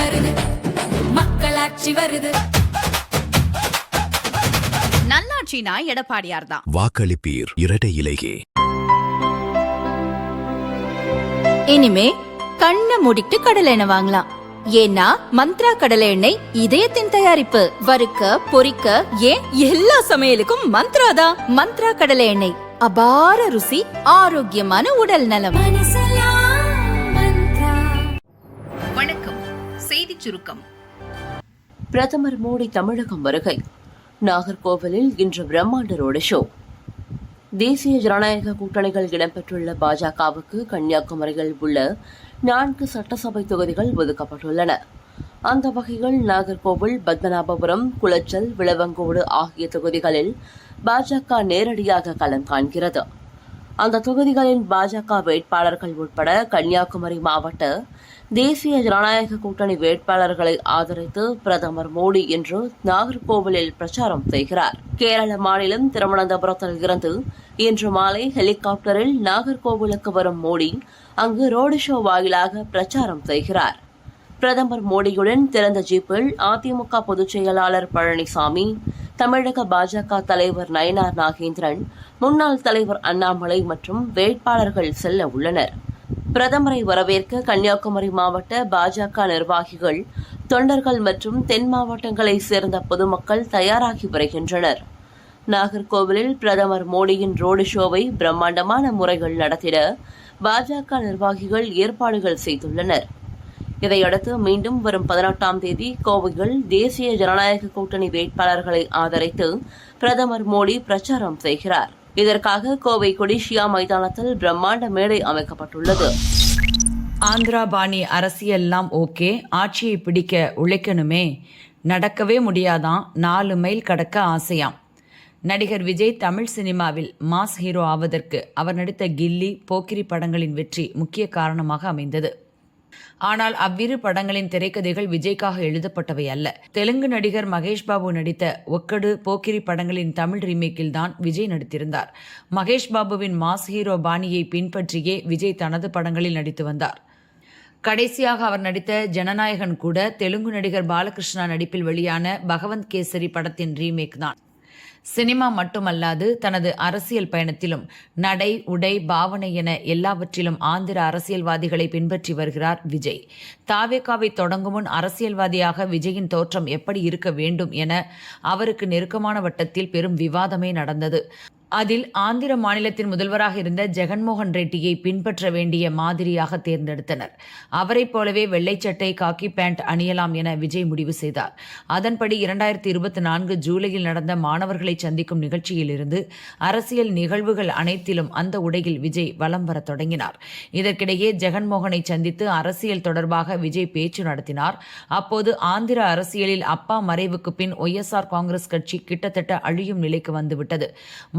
மருது மக்களாட்சி வருது. நல்லாட்சினா எடப்பாடியார் தான். வாக்களிப்பீர் இரட்டை இலையே. இனிமே கண்ணை மூடிட்டு கடலை எண்ணெய் வாங்கலாம். ஏன்னா மந்த்ரா கடலை எண்ணெய் இதயத்தின் தயாரிப்பு. வறுக்க பொரிக்க ஏன் எல்லா சமையலுக்கும் மந்த்ரா தான். மந்த்ரா கடலை எண்ணெய், அபார ருசி, ஆரோக்கியமான உடல் நலம். வணக்கம். செய்தி சுருக்கம். பிரதமர் மோடி தமிழகம் வருகை. நாகர்கோவிலில் இன்று பிரம்மாண்ட ரோடு ஷோ. தேசிய ஜனநாயக கூட்டணிகள் இடம்பெற்றுள்ள பாஜகவுக்கு கன்னியாகுமரியில் உள்ள 4 சட்டசபை தொகுதிகள் ஒதுக்கப்பட்டுள்ளன. அந்த வகையில் நாகர்கோவில், பத்மநாபபுரம், குளச்சல், விளவங்கோடு ஆகிய தொகுதிகளில் பாஜக நேரடியாக களம் காண்கிறது. அந்த தொகுதிகளின் பாஜக வேட்பாளர்கள் உட்பட கன்னியாகுமரி மாவட்ட தேசிய ஜனநாயக கூட்டணி வேட்பாளர்களை ஆதரித்து பிரதமர் மோடி இன்று நாகர்கோவிலில் பிரச்சாரம் செய்கிறார். கேரள மாநிலம் திருவனந்தபுரத்தில் இருந்து இன்று மாலை ஹெலிகாப்டரில் நாகர்கோவிலுக்கு வரும் மோடி அங்கு ரோடு ஷோ வாயிலாக பிரச்சாரம் செய்கிறார். பிரதமர் மோடியுடன் திறந்த ஜீப்பில் அதிமுக பொதுச் செயலாளர் பழனிசாமி, தமிழக பாஜக தலைவர் நயினார் நாகேந்திரன், முன்னாள் தலைவர் அண்ணாமலை மற்றும் வேட்பாளர்கள் செல்ல உள்ளனர். பிரதமரை வரவேற்க கன்னியாகுமரி மாவட்ட பாஜக நிர்வாகிகள், தொண்டர்கள் மற்றும் தென் மாவட்டங்களைச் சேர்ந்த பொதுமக்கள் தயாராகி வருகின்றனர். நாகர்கோவிலில் பிரதமர் மோடியின் ரோடு ஷோவை பிரம்மாண்டமான முறையில் நடத்திட பாஜக நிர்வாகிகள் ஏற்பாடுகள் செய்துள்ளனர். இதையடுத்து மீண்டும் வரும் 18ஆம் தேதி கோவையில் தேசிய ஜனநாயக கூட்டணி வேட்பாளர்களை ஆதரித்து பிரதமர் மோடி பிரச்சாரம் செய்கிறார். இதற்காக கோவை கொடிஷியா மைதானத்தில் பிரம்மாண்ட மேடை அமைக்கப்பட்டுள்ளது. ஆந்திரா பாணி அரசியல்லாம் ஓகே, ஆட்சியை பிடிக்க உழைக்கணுமே, நடக்கவே முடியாதான், 4 மைல் கடக்க ஆசையாம். நடிகர் விஜய் தமிழ் சினிமாவில் மாஸ் ஹீரோ ஆவதற்கு அவர் நடித்த கில்லி, போக்கிரி படங்களின் வெற்றி முக்கிய காரணமாக அமைந்தது. ஆனால் அவ்விரு படங்களின் திரைக்கதைகள் விஜய்க்காக எழுதப்பட்டவை அல்ல. தெலுங்கு நடிகர் மகேஷ் பாபு நடித்த ஒக்கடு, போக்கிரி படங்களின் தமிழ் ரீமேக்கில் தான் விஜய் நடித்திருந்தார். மகேஷ் பாபுவின் மாஸ் ஹீரோ பாணியை பின்பற்றியே விஜய் தனது படங்களில் நடித்து வந்தார். கடைசியாக அவர் நடித்த ஜனநாயகன் கூட தெலுங்கு நடிகர் பாலகிருஷ்ணா நடிப்பில் வெளியான பகவந்த் கேசரி படத்தின் ரீமேக் தான். சினிமா மட்டுமல்லாது தனது அரசியல் பயணத்திலும் நடை, உடை, பாவனை என எல்லாவற்றிலும் ஆந்திர அரசியல்வாதிகளை பின்பற்றி வருகிறார் விஜய். தாவேகாவை தொடங்கும் முன் அரசியல்வாதியாக விஜயின் தோற்றம் எப்படி இருக்க வேண்டும் என அவருக்கு நெருக்கமான வட்டத்தில் பெரும் விவாதமே நடந்தது. அதில் ஆந்திர மாநிலத்தின் முதல்வராக இருந்த ஜெகன்மோகன் ரெட்டியை பின்பற்ற வேண்டிய மாதிரியாக தேர்ந்தெடுத்தனர். அவரைப் போலவே வெள்ளைச்சட்டை, காக்கி பேண்ட் அணியலாம் என விஜய் முடிவு செய்தார். அதன்படி 2024 ஜூலையில் நடந்த மாணவர்களை சந்திக்கும் நிகழ்ச்சியிலிருந்து அரசியல் நிகழ்வுகள் அனைத்திலும் அந்த உடையில் விஜய் வலம் வர தொடங்கினார். இதற்கிடையே ஜெகன்மோகனை சந்தித்து அரசியல் தொடர்பாக விஜய் பேச்சு நடத்தினார். அப்போது ஆந்திர அரசியலில் அப்பா மறைவுக்கு பின் ஒய்எஸ்ஆர் காங்கிரஸ் கட்சி கிட்டத்தட்ட அழியும் நிலைக்கு வந்துவிட்டது.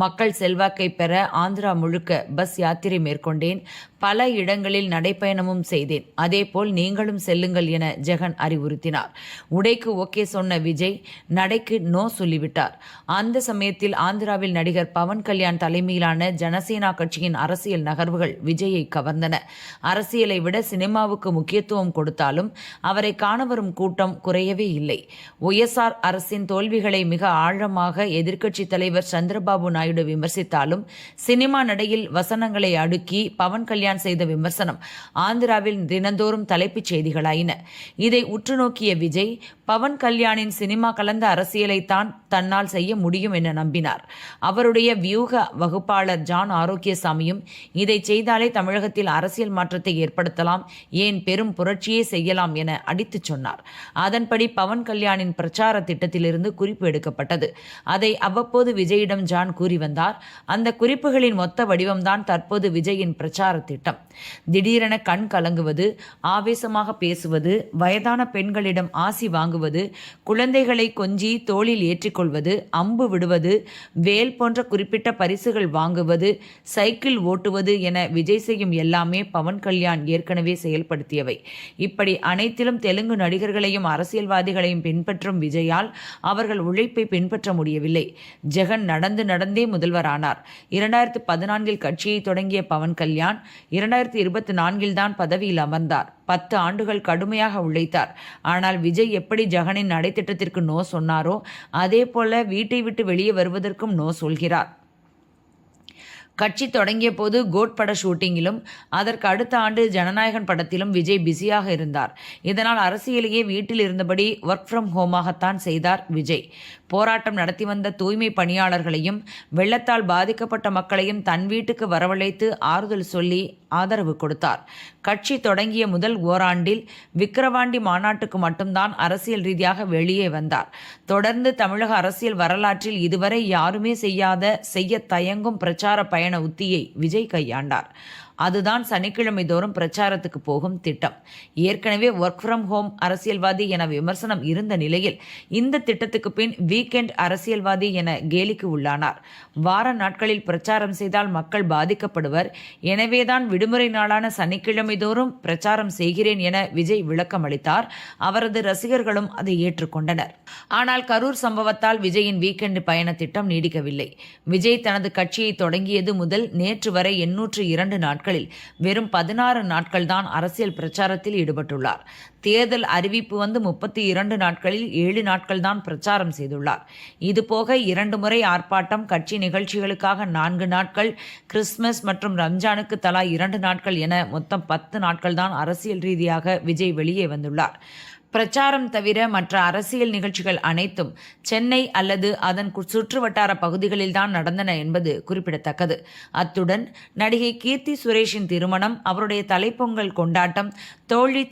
மக்கள் செல்வாக்கை பெற ஆந்திரா முழுக்க பஸ் யாத்திரை மேற்கொண்டேன், பல இடங்களில் நடைப்பயணமும் செய்தேன், அதேபோல் நீங்களும் செல்லுங்கள் என ஜெகன் அறிவுறுத்தினார். உடைக்கு ஓகே சொன்ன விஜய் நடைக்கு நோ சொல்லிவிட்டார். அந்த சமயத்தில் ஆந்திராவில் நடிகர் பவன் கல்யாண் தலைமையிலான ஜனசேனா கட்சியின் அரசியல் நகர்வுகள் விஜயை கவர்ந்தன. அரசியலை விட சினிமாவுக்கு முக்கியத்துவம் கொடுத்தாலும் அவரை காண வரும் கூட்டம் குறையவே இல்லை. ஒய்எஸ்ஆர் அரசின் தோல்விகளை மிக ஆழமாக எதிர்க்கட்சி தலைவர் சந்திரபாபு நாயுடு விமர்சித்தாலும் சினிமா நடையில் வசனங்களை அடுக்கி பவன் கல்யாண் செய்த விமர்சனம் ஆந்திராவில் தினந்தோறும் தலைப்புச் செய்திகளாயின. இதை உற்று நோக்கிய விஜய் பவன் கல்யாணின் சினிமா கலந்த அரசியலை தான் தன்னால் செய்ய முடியும் என நம்பினார். அவருடைய வியூக வகுப்பாளர் ஜான் ஆரோக்கியசாமியும் இதை செய்தாலே தமிழகத்தில் அரசியல் மாற்றத்தை ஏற்படுத்தலாம், ஏன் பெரும் புரட்சியே செய்யலாம் என அடித்துச் சொன்னார். அதன்படி பவன் கல்யாணின் பிரச்சார திட்டத்திலிருந்து குறிப்பு எடுக்கப்பட்டது. அதை அவ்வப்போது விஜயிடம் ஜான் கூறி வந்தார். அந்த குறிப்புகளின் மொத்த வடிவம்தான் தற்போது விஜயின் பிரச்சார திட்டம். திடீரென கண் கலங்குவது, ஆவேசமாக பேசுவது, வயதான பெண்களிடம் ஆசி வாங்குவது, குழந்தைகளை கொஞ்சி தோளில் ஏற்றிக்கொள்வது, அம்பு விடுவது, வேல் போன்ற குறிப்பிட்ட பரிசுகள் வாங்குவது, சைக்கிள் ஓட்டுவது என விஜய் செய்யும் எல்லாமே பவன் கல்யாண் ஏற்கனவே செயல்படுத்தியவை. இப்படி அனைத்திலும் தெலுங்கு நடிகர்களையும் அரசியல்வாதிகளையும் பின்பற்றும் விஜயால் அவர்கள் உழைப்பை பின்பற்ற முடியவில்லை. ஜெகன் நடந்தே முதல்வரானார். 2014 கட்சியை தொடங்கிய பவன் கல்யாண் 2024 தான் பதவியில் அமர்ந்தார். 10 ஆண்டுகள் கடுமையாக உழைத்தார். ஆனால் விஜய் எப்படி ஜெகனின் நடைத்திட்டத்திற்கு நோ சொன்னாரோ அதே போல வீட்டை விட்டு வெளியே வருவதற்கும் நோ சொல்கிறார். கட்சி தொடங்கிய போது கோட் பட ஷூட்டிங்கிலும் அதற்கு அடுத்த ஆண்டு ஜனநாயகன் படத்திலும் விஜய் பிஸியாக இருந்தார். இதனால் அரசியலையே வீட்டில் இருந்தபடி ஒர்க் ஃப்ரம் ஹோமாகத்தான் செய்தார் விஜய். போராட்டம் நடத்தி வந்த தூய்மை பணியாளர்களையும் வெள்ளத்தால் பாதிக்கப்பட்ட மக்களையும் தன் வீட்டுக்கு வரவழைத்து ஆறுதல் சொல்லி ஆதரவு கொடுத்தார். கட்சி தொடங்கிய முதல் ஓராண்டில் விக்கிரவாண்டி மாநாட்டுக்கு மட்டும்தான் அரசியல் ரீதியாக வெளியே வந்தார். தொடர்ந்து தமிழக அரசியல் வரலாற்றில் இதுவரை யாருமே செய்ய தயங்கும் பிரச்சார பயண உத்தியை விஜய் கையாண்டார். அதுதான் சனிக்கிழமை தோறும் பிரச்சாரத்துக்கு போகும் திட்டம். ஏற்கனவே ஒர்க் ஃப்ரம் ஹோம் அரசியல்வாதி என விமர்சனம் இருந்த நிலையில் இந்த திட்டத்துக்கு பின் வீக்கெண்ட் அரசியல்வாதி என கேலிக்கு உள்ளானார். வார நாட்களில் பிரச்சாரம் செய்தால் மக்கள் பாதிக்கப்படுவர், எனவேதான் விடுமுறை நாளான சனிக்கிழமை தோறும் பிரச்சாரம் செய்கிறேன் என விஜய் விளக்கம் அளித்தார். அவரது ரசிகர்களும் அதை ஏற்றுக்கொண்டனர். ஆனால் கரூர் சம்பவத்தால் விஜயின் வீக்கெண்ட் பயண திட்டம் நீடிக்கவில்லை. விஜய் தனது கட்சியை தொடங்கியது முதல் நேற்று வரை 802 நாட்கள் வெறும் 16 நாட்கள் தான் அரசியல் பிரச்சாரத்தில் ஈடுபட்டுள்ளார். தேர்தல் அறிவிப்பு வந்து 32 நாட்களில் 7 நாட்கள் தான் பிரச்சாரம் செய்துள்ளார். இதுபோக 2 முறை ஆர்ப்பாட்டம், கட்சி நிகழ்ச்சிகளுக்காக 4 நாட்கள், கிறிஸ்துமஸ் மற்றும் ரம்ஜானுக்கு தலா 2 நாட்கள் என மொத்தம் 10 நாட்கள் தான் அரசியல் ரீதியாக விஜய் வெளியே வந்துள்ளார். பிரச்சாரம் தவிர மற்ற அரசியல் நிகழ்ச்சிகள் அனைத்தும் சென்னை அல்லது அதன் சுற்றுவட்டார பகுதிகளில்தான் நடந்தன என்பது குறிப்பிடத்தக்கது. அத்துடன் நடிகை கீர்த்தி சுரேஷின் திருமணம், அவருடைய தலைப்பொங்கல் கொண்டாட்டம், தோழி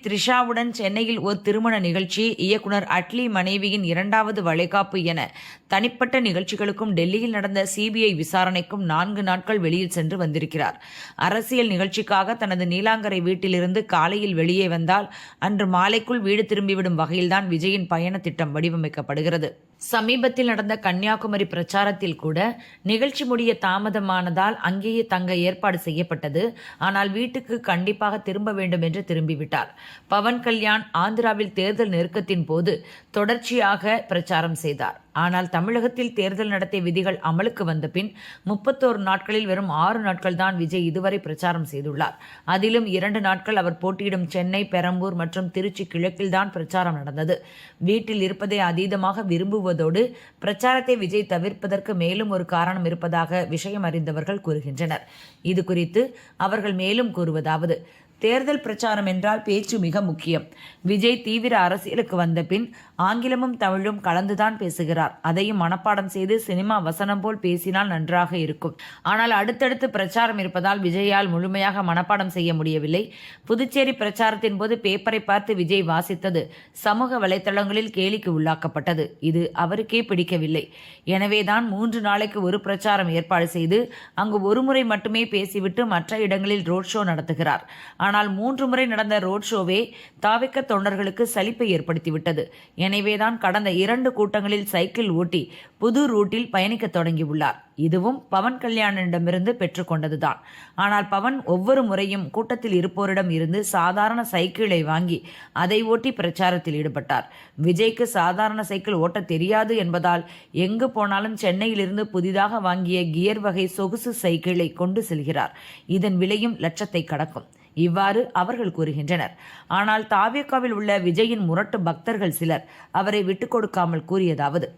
த்ரிஷாவுடன் சென்னையில் ஒரு திருமண நிகழ்ச்சி, இயக்குனர் அட்லி மனைவியின் 2வது வளைகாப்பு என தனிப்பட்ட நிகழ்ச்சிகளுக்கும் டெல்லியில் நடந்த சிபிஐ விசாரணைக்கும் 4 நாட்கள் வெளியில் சென்று வந்திருக்கிறார். அரசியல் நிகழ்ச்சிக்காக தனது நீலாங்கரை வீட்டிலிருந்து காலையில் வெளியே வந்தால் அன்று மாலைக்குள் வீடு திரும்பிவிடும் வகையில்தான் விஜயின் பயண திட்டம் வடிவமைக்கப்படுகிறது. சமீபத்தில் நடந்த கன்னியாகுமரி பிரச்சாரத்தில் கூட நிகழ்ச்சி முடிய தாமதமானதால் அங்கேயே தங்க ஏற்பாடு செய்யப்பட்டது. ஆனால் வீட்டுக்கு கண்டிப்பாக திரும்ப வேண்டும் என்று திரும்பிவிட்டார். பவன் கல்யாண் ஆந்திராவில் தேர்தல் நெருக்கத்தின் போது தொடர்ச்சியாக பிரச்சாரம் செய்தார். ஆனால் தமிழகத்தில் தேர்தல் நடத்திய விதிகள் அமலுக்கு வந்த பின் 31 நாட்களில் வெறும் 6 நாட்கள் தான் விஜய் இதுவரை பிரச்சாரம் செய்துள்ளார். அதிலும் 2 நாட்கள் அவர் போட்டியிடும் சென்னை, பெரம்பூர் மற்றும் திருச்சி கிழக்கில் தான் பிரச்சாரம் நடந்தது. வீட்டில் இருப்பதை அதீதமாக விரும்புவதோடு பிரச்சாரத்தை விஜய் தவிர்ப்பதற்கு மேலும் ஒரு காரணம் இருப்பதாக விஷயம் அறிந்தவர்கள் கூறுகின்றனர். இது குறித்து அவர்கள் மேலும் கூறுவதாவது: தேர்தல் பிரச்சாரம் என்றால் பேச்சு மிக முக்கியம். விஜய் தீவிர அரசியலுக்கு வந்த பின் ஆங்கிலமும் தமிழும் கலந்துதான் பேசுகிறார். அதையும் மனப்பாடம் செய்து சினிமா வசனம் போல் பேசினால் நன்றாக இருக்கும். ஆனால் அடுத்தடுத்து பிரச்சாரம் இருப்பதால் விஜயால் முழுமையாக மனப்பாடம் செய்ய முடியவில்லை. புதுச்சேரி பிரச்சாரத்தின் போது பேப்பரை பார்த்து விஜய் வாசித்தது சமூக வலைத்தளங்களில் கேலிக்கு உள்ளாக்கப்பட்டது. இது அவருக்கே பிடிக்கவில்லை. எனவேதான் 3 நாளைக்கு ஒரு பிரச்சாரம் ஏற்பாடு செய்து அங்கு ஒரு முறை மட்டுமே பேசிவிட்டு மற்ற இடங்களில் ரோட் ஷோ நடத்துகிறார். ஆனால் 3 முறை நடந்த ரோட் ஷோவே தாவிக்க தொண்டர்களுக்கு சலிப்பை ஏற்படுத்திவிட்டது. எனவேதான் கடந்த 2 கூட்டங்களில் சைக்கிள் ஓட்டி புது ரூட்டில் பயணிக்க தொடங்கியுள்ளார். இதுவும் பவன் கல்யாணிடமிருந்து பெற்றுக்கொண்டதுதான். ஆனால் பவன் ஒவ்வொரு முறையும் கூட்டத்தில் இருப்போரிடம் இருந்து சாதாரண சைக்கிளை வாங்கி அதை ஓட்டி பிரச்சாரத்தில் ஈடுபட்டார். விஜய்க்கு சாதாரண சைக்கிள் ஓட்ட தெரியாது என்பதால் எங்கு போனாலும் சென்னையிலிருந்து புதிதாக வாங்கிய கியர் வகை சொகுசு சைக்கிளை கொண்டு செல்கிறார். இதன் விலையும் லட்சத்தை கடக்கும். இவ்வாறு அவர்கள் கூறுகின்றனர். ஆனால் தாவேகாவில் உள்ள விஜயின் முரட்டு பக்தர்கள் சிலர் அவரை விட்டுக் கொடுக்காமல் கூறியதாவது: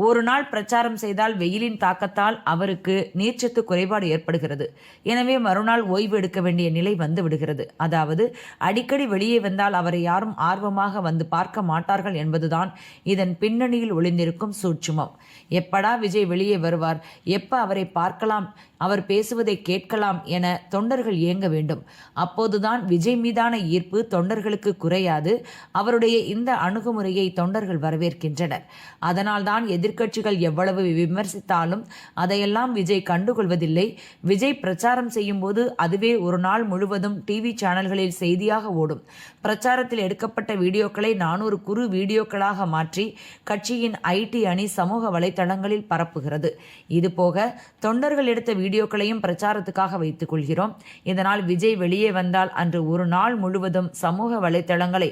ஒரு நாள் பிரச்சாரம் செய்தால் வெயிலின் தாக்கத்தால் அவருக்கு நீர்ச்சத்து குறைபாடு ஏற்படுகிறது. எனவே மறுநாள் ஓய்வு எடுக்க வேண்டிய நிலை வந்து விடுகிறது. அதாவது அடிக்கடி வெளியே வந்தால் அவரை யாரும் ஆர்வமாக வந்து பார்க்க மாட்டார்கள் என்பதுதான் இதன் பின்னணியில் ஒளிந்திருக்கும் சூட்சுமம். எப்படா விஜய் வெளியே வருவார், எப்ப அவரை பார்க்கலாம், அவர் பேசுவதை கேட்கலாம் என தொண்டர்கள் ஏங்க வேண்டும். அப்போதுதான் விஜய் மீதான ஈர்ப்பு தொண்டர்களுக்கு குறையாது. அவருடைய இந்த அணுகுமுறையை தொண்டர்கள் வரவேற்கின்றனர். அதனால்தான் எதிர்க்கட்சிகள் எவ்வளவு விமர்சித்தாலும் அதையெல்லாம் விஜய் கண்டுகொள்வதில்லை. விஜய் பிரச்சாரம் செய்யும் போது அதுவே ஒரு நாள் முழுவதும் டிவி சேனல்களில் செய்தியாக ஓடும். பிரச்சாரத்தில் எடுக்கப்பட்ட வீடியோக்களை 400 குறு வீடியோக்களாக மாற்றி கட்சியின் ஐடி அணி சமூக வலைதளங்களில் பரப்புகிறது. இதுபோக தொண்டர்கள் எடுத்த வீடியோக்களையும் பிரச்சாரத்துக்காக வைத்துக் கொள்கிறோம். இதனால் விஜய் வெளியே வந்தால் அன்று ஒரு நாள் முழுவதும் சமூக வலைதளங்களை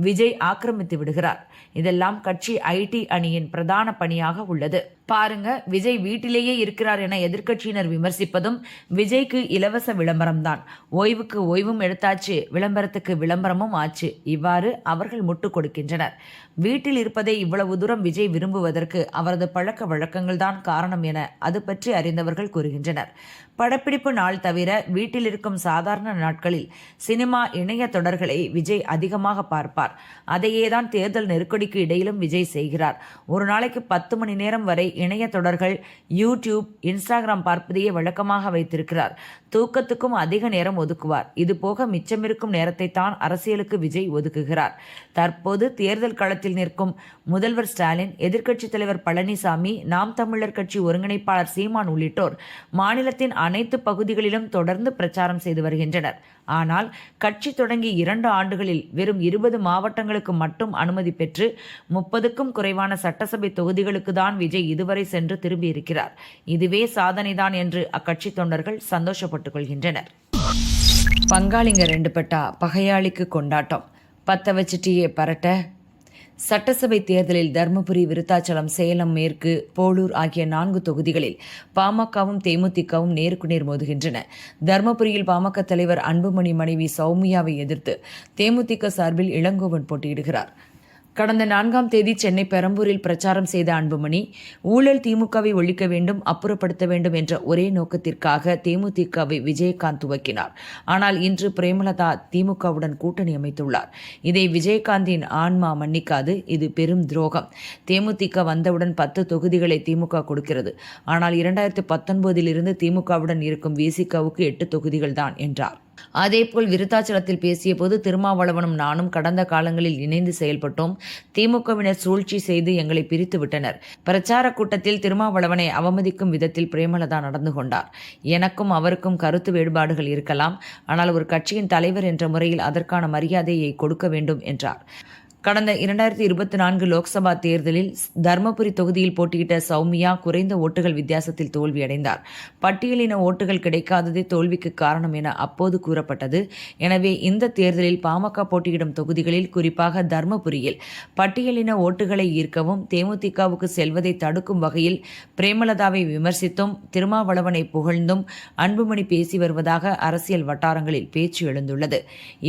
விஜய் ஆக்கிரமித்து விடுகிறார். இதெல்லாம் கட்சி ஐடி அணியின் பிரதான பணியாக உள்ளது. பாருங்க, விஜய் வீட்டிலேயே இருக்கிறார் என எதிர்க்கட்சியினர் விமர்சிப்பதும் விஜய்க்கு இலவச விளம்பரம்தான். ஓய்வுக்கு ஓய்வும் எடுத்தாச்சு, விளம்பரத்துக்கு விளம்பரமும் ஆச்சு. இவ்வாறு அவர்கள் முட்டு கொடுக்கின்றனர். வீட்டில் இருப்பதை இவ்வளவு தூரம் விஜய் விரும்புவதற்கு அவரது பழக்க வழக்கங்கள் தான் காரணம் என அது பற்றி அறிந்தவர்கள் கூறுகின்றனர். படப்பிடிப்பு நாள் தவிர வீட்டில் இருக்கும் சாதாரண நாட்களில் சினிமா இணைய தொடர்களை விஜய் அதிகமாக பார்ப்பார். அதையேதான் தேர்தல் நெருக்கடிக்கு இடையிலும் விஜய் செய்கிறார். ஒரு நாளைக்கு 10 மணி நேரம் வரை இணைய தொடர்கள், யூடியூப், இன்ஸ்டாகிராம் பார்ப்பதையே வழக்கமாக வைத்திருக்கிறார். தூக்கத்துக்கும் அதிக நேரம் ஒதுக்குவார். இது போக மிச்சமிருக்கும் நேரத்தை தான் அரசியலுக்கு விஜய் ஒதுக்குகிறார். தற்போது தேர்தல் களத்தில் நிற்கும் முதல்வர் ஸ்டாலின், எதிர்க்கட்சித் தலைவர் பழனிசாமி, நாம் தமிழர் கட்சி ஒருங்கிணைப்பாளர் சீமான் உள்ளிட்டோர் மாநிலத்தின் அனைத்து பகுதிகளிலும் தொடர்ந்து பிரச்சாரம் செய்து வருகின்றனர். ஆனால் கட்சி தொடங்கி 2 ஆண்டுகளில் வெறும் 20 மாவட்டங்களுக்கு மட்டும் அனுமதி பெற்று 30க்கும் குறைவான சட்டசபை தொகுதிகளுக்கு தான் விஜய் இதுவரை சென்று திரும்பியிருக்கிறார். இதுவே சாதனைதான் என்று அக்கட்சி தொண்டர்கள் சந்தோஷப்பட்டுக் கொள்கின்றனர். பங்காளிங்க 2 பட்டா பகையாளிக்கு கொண்டாட்டம், பத்த வச்சுட்டியே பரட்ட. சட்டசபை தேர்தலில் தருமபுரி, விருத்தாச்சலம், சேலம் மேற்கு, போளூர் ஆகிய 4 தொகுதிகளில் பாமகவும் தேமுதிகவும் நேருக்கு நேர் மோதுகின்றன. தருமபுரியில் பாமக தலைவர் அன்புமணி மனைவி சௌமியாவை எதிர்த்து தேமுதிக சார்பில் இளங்கோவன் போட்டியிடுகிறார். கடந்த 4ஆம் தேதி சென்னை பெரம்பூரில் பிரச்சாரம் செய்த அன்புமணி, ஊழல் திமுகவை ஒழிக்க வேண்டும், அப்புறப்படுத்த வேண்டும் என்ற ஒரே நோக்கத்திற்காக தேமுதிகவை விஜயகாந்த் துவக்கினார். ஆனால் இன்று பிரேமலதா திமுகவுடன் கூட்டணி அமைத்துள்ளார். இதை விஜயகாந்தின் ஆன்மா மன்னிக்காது. இது பெரும் துரோகம். தேமுதிக வந்தவுடன் 10 தொகுதிகளை திமுக கொடுக்கிறது. ஆனால் 2019 இருந்து திமுகவுடன் இருக்கும் விசிகவுக்கு 8 தொகுதிகள் தான் என்றார். அதேபோல் விருத்தாச்சலத்தில் பேசிய போது, திருமாவளவனும் நானும் கடந்த காலங்களில் இணைந்து செயல்பட்டோம். திமுகவினர் சூழ்ச்சி செய்து எங்களை பிரித்து விட்டனர். பிரச்சார கூட்டத்தில் திருமாவளவனை அவமதிக்கும் விதத்தில் பிரேமலதா நடந்து கொண்டார். எனக்கும் அவருக்கும் கருத்து வேறுபாடுகள் இருக்கலாம். ஆனால் ஒரு கட்சியின் தலைவர் என்ற முறையில் அதற்கான மரியாதையை கொடுக்க வேண்டும் என்றார். கடந்த 2024 லோக்சபா தேர்தலில் தர்மபுரி தொகுதியில் போட்டியிட்ட சௌமியா குறைந்த ஓட்டுகள் வித்தியாசத்தில் தோல்வியடைந்தார். பட்டியலின ஓட்டுகள் கிடைக்காததே தோல்விக்கு காரணம் என அப்போது கூறப்பட்டது. எனவே இந்த தேர்தலில் பாமக போட்டியிடும் தொகுதிகளில், குறிப்பாக தர்மபுரியில் பட்டியலின ஓட்டுகளை ஈர்க்கவும் தேமுதிகவுக்கு செல்வதை தடுக்கும் வகையில் பிரேமலதாவை விமர்சித்தும் திருமாவளவனை புகழ்ந்தும் அன்புமணி பேசி வருவதாக அரசியல் வட்டாரங்களில் பேச்சு எழுந்துள்ளது.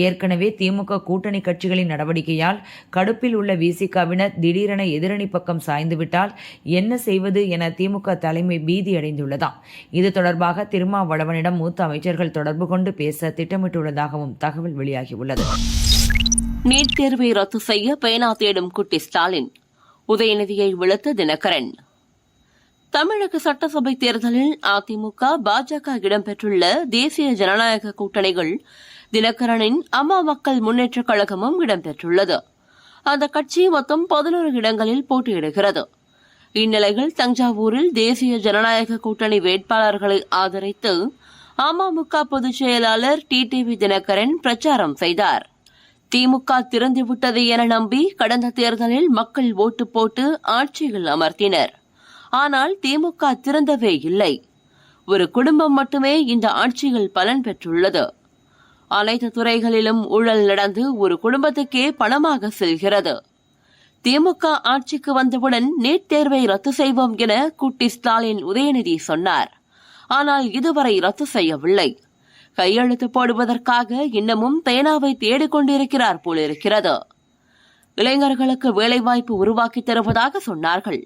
ஏற்கனவே திமுக கூட்டணி கட்சிகளின் நடவடிக்கையால் கடுப்பில் உள்ள விசிகவினர் திடீரென எதிரணி பக்கம் சாய்ந்துவிட்டால் என்ன செய்வது என திமுக தலைமை பீதியடைந்துள்ளதாம். இது தொடர்பாக திருமாவளவனிடம் மூத்த அமைச்சர்கள் தொடர்பு கொண்டு பேச திட்டமிட்டுள்ளதாகவும் தகவல் வெளியாகியுள்ளது. நீட் தேர்வை ரத்து செய்ய பேனா தேடும் குட்டி ஸ்டாலின், உதயநிதியை விழுத்த தினகரன். தமிழக சட்டசபை தேர்தலில் அதிமுக, பாஜக இடம்பெற்றுள்ள தேசிய ஜனநாயக கூட்டணிகள் தினகரனின் அம்மா மக்கள் முன்னேற்றக் கழகமும் இடம்பெற்றுள்ளது. அந்த கட்சி மொத்தம் 11 இடங்களில் போட்டியிடுகிறது. இந்நிலையில் தஞ்சாவூரில் தேசிய ஜனநாயக கூட்டணி வேட்பாளர்களை ஆதரித்து அமமுக பொதுச் செயலாளர் டிடிவி தினகரன் பிரச்சாரம் செய்தார். திமுக திறந்துவிட்டது என நம்பி கடந்த தேர்தலில் மக்கள் ஓட்டு போட்டு ஆட்சியில் அமர்த்தினர். ஆனால் திமுக திறந்தவே இல்லை. ஒரு குடும்பம் மட்டுமே இந்த ஆட்சியில் பலன் பெற்றுள்ளது. அனைத்து துறைகளிலும் ஊழல் நடந்து ஒரு குடும்பத்துக்கே பணமாக செல்கிறது. திமுக ஆட்சிக்கு வந்தவுடன் நீட் தேர்வை ரத்து செய்வோம் என குட்டி ஸ்டாலின் உதயநிதி சொன்னார். ஆனால் இதுவரை ரத்து செய்யவில்லை. கையெழுத்து போடுவதற்காக இன்னமும் பேனாவை தேடிக் கொண்டிருக்கிறார் போலிருக்கிறது. இளைஞர்களுக்கு வேலைவாய்ப்பு உருவாக்கி தருவதாக சொன்னார்கள்.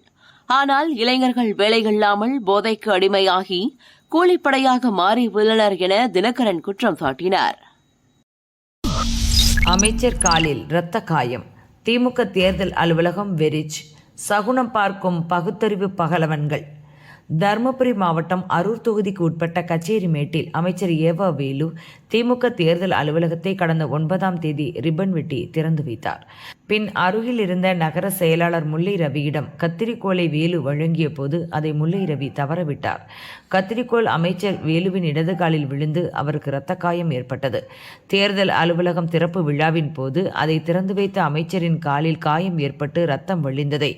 ஆனால் இளைஞர்கள் வேலையில்லாமல் போதைக்கு அடிமையாகி கூலிப்படையாக மாறி உள்ளனர் என தினகரன் குற்றம் சாட்டினார். அமைச்சர் காலில் இரத்த காயம், திமுக தேர்தல் அலுவலகம் வெறிச், சகுனம் பார்க்கும் பகுத்தறிவு பகலவன்கள். தருமபுரி மாவட்டம் அரூர் தொகுதிக்கு உட்பட்ட கச்சேரிமேட்டில் அமைச்சர் ஏவா வேலு திமுக தேர்தல் அலுவலகத்தை கடந்த 9ஆம் தேதி ரிப்பன் வெட்டி திறந்து வைத்தார். பின் அருகில் இருந்த நகர செயலாளர் முல்லை ரவியிடம் கத்திரிக்கோலை வேலு வழங்கிய போது அதை முல்லை ரவி தவறவிட்டார். கத்திரிக்கோள் அமைச்சர் வேலுவின் இடது காலில் விழுந்து அவருக்கு இரத்த காயம் ஏற்பட்டது. தேர்தல் அலுவலகம் திறப்பு விழாவின் போது அதை திறந்து வைத்த அமைச்சரின் காலில் காயம் ஏற்பட்டு ரத்தம் வழிந்ததை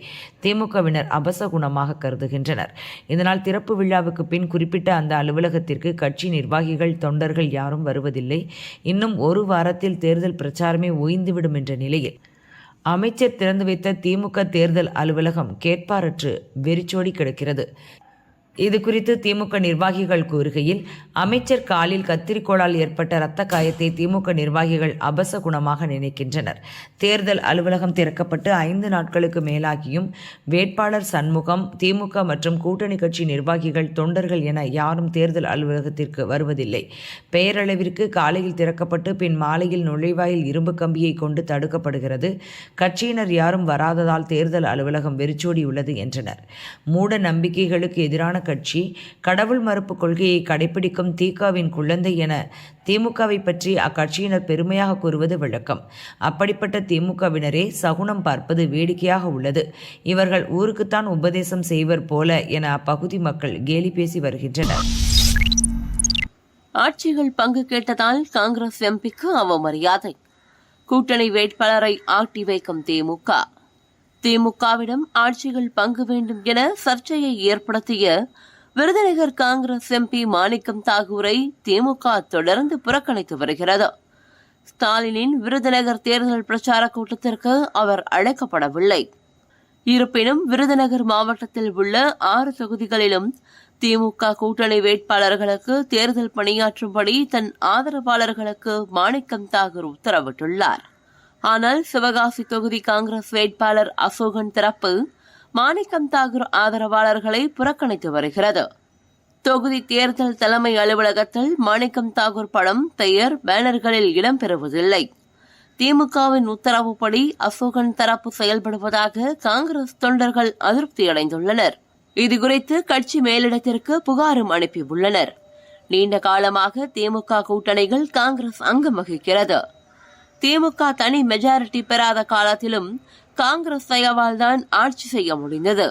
திமுகவினர் அபசகுணமாக கருதுகின்றனர். இதனால் திறப்பு விழாவுக்கு பின் குறிப்பிட்ட அந்த அலுவலகத்திற்கு கட்சி நிர்வாகிகள், தொண்டர்கள் யாரும் வருவதில்லை. இன்னும் 1 வாரத்தில் தேர்தல் பிரச்சாரமே ஓய்ந்துவிடும் என்ற நிலையில் அமைச்சர் திறந்து வைத்த திமுக தேர்தல் அலுவலகம் கேட்பாரற்று வெறிச்சோடி கிடக்கிறது. இது குறித்து திமுக நிர்வாகிகள் கூறுகையில், அமைச்சர் காலில் கத்திரிக்கோளால் ஏற்பட்ட இரத்த காயத்தை திமுக நிர்வாகிகள் அபசகுணமாக நினைக்கின்றனர். தேர்தல் அலுவலகம் திறக்கப்பட்டு 5 நாட்களுக்கு மேலாகியும் வேட்பாளர் சண்முகம், திமுக மற்றும் கூட்டணி கட்சி நிர்வாகிகள், தொண்டர்கள் என யாரும் தேர்தல் அலுவலகத்திற்கு வருவதில்லை. பெயரளவிற்கு காலையில் திறக்கப்பட்டு பின் மாலையில் நுழைவாயில் இரும்பு கம்பியை கொண்டு தடுக்கப்படுகிறது. கட்சியினர் யாரும் வராததால் தேர்தல் அலுவலகம் வெறிச்சோடியுள்ளது என்றனர். மூட நம்பிக்கைகளுக்கு எதிரான கட்சி, கடவுள் மறுப்பு கொள்கையை கடைபிடிக்கும் திகாவின் குழந்தை என திமுகவை பற்றி அக்கட்சியினர் பெருமையாக கூறுவது வழக்கம். அப்படிப்பட்ட திமுகவினரே சகுனம் பார்ப்பது வேடிக்கையாக உள்ளது. இவர்கள் ஊருக்குத்தான் உபதேசம் செய்வர் போல என அப்பகுதி மக்கள் கேலி பேசி வருகின்றனர். ஆட்சிகள் பங்கு கேட்டதால் காங்கிரஸ் எம்பிக்கு அவமரியாதை. கூட்டணி வேட்பாளரை ஆட்டி வைக்கும் திமுக. திமுகவிடம் ஆட்சிகள் பங்கு வேண்டும் என சர்ச்சையை ஏற்படுத்திய விருதுநகர் காங்கிரஸ் எம்பி மாணிக்கம் தாகூரை திமுக தொடர்ந்து புறக்கணித்து வருகிறது. ஸ்டாலினின் விருதுநகர் தேர்தல் பிரச்சார கூட்டத்திற்கு அவர் அழைக்கப்படவில்லை. இருப்பினும் விருதுநகர் மாவட்டத்தில் உள்ள 6 தொகுதிகளிலும் திமுக கூட்டணி வேட்பாளர்களுக்கு தேர்தல் பணியாற்றும்படி தன் ஆதரவாளர்களுக்கு மாணிக்கம் தாகூர் உத்தரவிட்டுள்ளார். ஆனால் சிவகாசி தொகுதி காங்கிரஸ் வேட்பாளர் அசோகன் தரப்பு மாணிக்கம் தாகூர் ஆதரவாளர்களை புறக்கணித்து வருகிறது. தொகுதி தேர்தல் தலைமை அலுவலகத்தில் மாணிக்கம் தாகூர் படம், பெயர், பேனர்களில் இடம்பெறுவதில்லை. திமுகவின் உத்தரவுப்படி அசோகன் தரப்பு செயல்படுவதாக காங்கிரஸ் தொண்டர்கள் அதிருப்தியடைந்துள்ளனர். இதுகுறித்து கட்சி மேலிடத்திற்கு புகாரும் அனுப்பியுள்ளனர். நீண்ட காலமாக திமுக கூட்டணிகள் காங்கிரஸ் அங்கம் வகிக்கிறது. திமுக தனி மெஜாரிட்டி பெறாத காலத்திலும் காங்கிரஸ் தயவால் தான் ஆட்சி செய்ய முடிந்தது.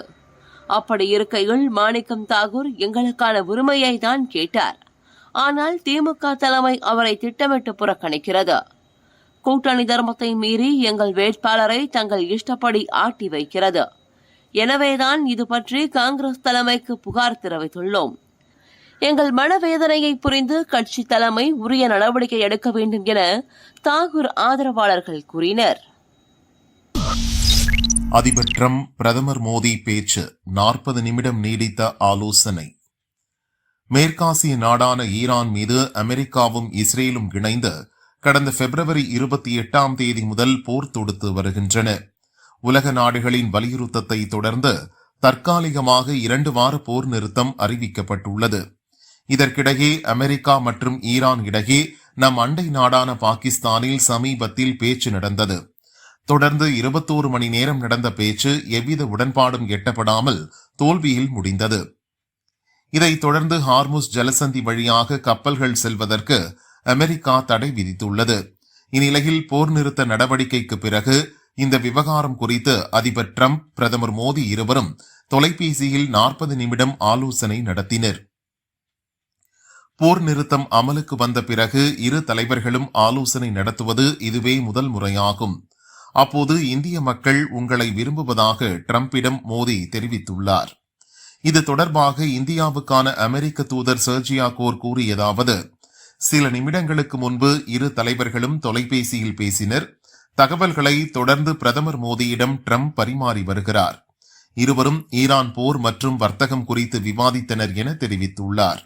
அப்படி இருக்கையில் மாணிக்கம் தாகூர் எங்களுக்கான உரிமையை தான் கேட்டார். ஆனால் திமுக தலைமை அவரை திட்டமிட்டு புறக்கணிக்கிறது. கூட்டணி தர்மத்தை மீறி எங்கள் வேட்பாளரை தங்கள் இஷ்டப்படி ஆட்டி வைக்கிறது. எனவேதான் இது பற்றி காங்கிரஸ் தலைமைக்கு புகார் தெரிவித்துள்ளோம். எங்கள் மனவேதனையை புரிந்து கட்சி தலைமை உரிய நடவடிக்கை எடுக்க வேண்டும் என தாகூர் ஆதரவாளர்கள் கூறினர். அதிபர் டிரம்ப் பிரதமர் மோடி பேச்சு 40 நிமிடம் நீடித்த ஆலோசனை. மேற்காசிய நாடான ஈரான் மீது அமெரிக்காவும் இஸ்ரேலும் இணைந்து கடந்த பிப்ரவரி 28ஆம் தேதி முதல் போர் தொடுத்து வருகின்றன. உலக நாடுகளின் வலியுறுத்தத்தை தொடர்ந்து தற்காலிகமாக 2 வார போர் நிறுத்தம் அறிவிக்கப்பட்டுள்ளது. இதற்கிடையே அமெரிக்கா மற்றும் ஈரான் இடையே நம் அண்டை நாடான பாகிஸ்தானில் சமீபத்தில் பேச்சு நடந்தது. தொடர்ந்து 21 மணி நேரம் நடந்த பேச்சு எவ்வித உடன்பாடும் எட்டப்படாமல் தோல்வியில் முடிந்தது. இதைத் தொடர்ந்து ஹார்முஸ் ஜலசந்தி வழியாக கப்பல்கள் செல்வதற்கு அமெரிக்கா தடை விதித்துள்ளது. இந்நிலையில் போர் நிறுத்த நடவடிக்கைக்கு பிறகு இந்த விவகாரம் குறித்து அதிபர் டிரம்ப், பிரதமர் மோடி இருவரும் தொலைபேசியில் 40 நிமிடம் ஆலோசனை நடத்தினர். போர் நிறுத்தம் அமலுக்கு வந்த பிறகு இரு தலைவர்களும் ஆலோசனை நடத்துவது இதுவே முதல் முறையாகும். அப்போது இந்திய மக்கள் உங்களை விரும்புவதாக டிரம்பிடம் மோடி தெரிவித்துள்ளார். இது தொடர்பாக இந்தியாவுக்கான அமெரிக்க தூதர் சர்ஜியா கோர் கூறியதாவது: சில நிமிடங்களுக்கு முன்பு இரு தலைவர்களும் தொலைபேசியில் பேசினர். தகவல்களை தொடர்ந்து பிரதமர் மோடியிடம் டிரம்ப் பரிமாறி வருகிறார். இருவரும் ஈரான் போர் மற்றும் வர்த்தகம் குறித்து விவாதித்தனர் என தெரிவித்துள்ளார்.